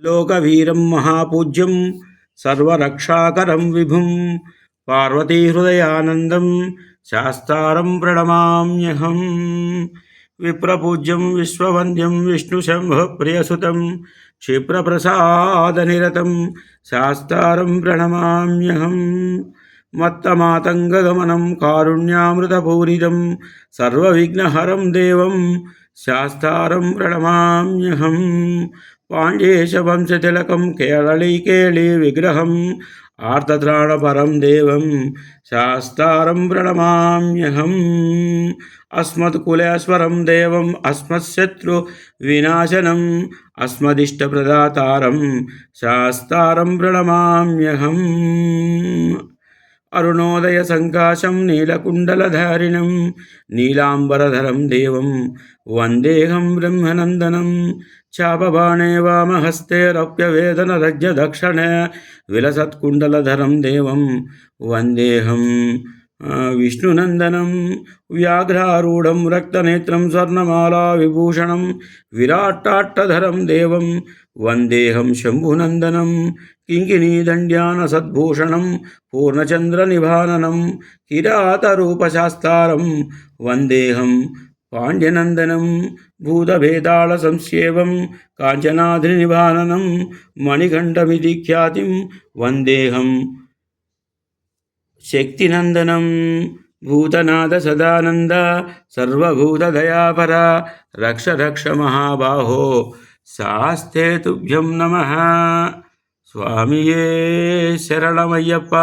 లోకవీరం మహాపూజ్యం సర్వరక్షాకరం విభుం పార్వతీహృదయానందం శాస్తారం ప్రణమామ్యహం. విప్రపూజ్యం విశ్వవంద్యం విష్ణుశంభప్రియసుతం క్షిప్రప్రసాదనిరతం శాస్తారం ప్రణమామ్యహం. మత్తమాతంగగమనం కారుణ్యామృతపూరితం సర్వవిఘ్నహరం దేవం శాస్తారం ప్రణమామ్యహం. పాండ్యేశవంశతిలకం కేళీ విగ్రహం ఆర్తత్రాణపరం దేవం శాస్తారం ప్రణమామ్యహం. అస్మత్కులేశ్వరం దేవం అస్మత్శత్రు వినాశనం అస్మదిష్టప్రదాతారం శాస్తారం ప్రణమామ్యహం. అరుణోదయ సంకాశం నీలకుండలధారిణం నీలాంబరధరం దేవం వందేహం బ్రహ్మనందనం. చాపబాణే వామహస్తే రప్యవేదనరజ్యదక్షిణే విలసత్కుండలధరం దేవం వందేహం విష్ణునందనం. వ్యాఘ్రారూఢం రక్తనేత్రం స్వర్ణమాలా విభూషణం విరాట్టాట్టధరం దేవం వందేహం శంభునందనం. కింకిణీదండ్యాన సద్భూషణం పూర్ణచంద్రనిభాననం కిరాతరూపశాస్తారం వందేహం పాండ్యనందనం. భూతభేతాళ సంసేవం కాంచనాద్రినిభాననం మణికంఠమితి ఖ్యాతిం వందేహం శక్తినందనం. భూతనాథ సదానంద సర్వభూతదయాపర రక్ష రక్ష మహాబాహో శాస్తే తుభ్యం నమః. స్వామియే శరణమయ్యప్ప.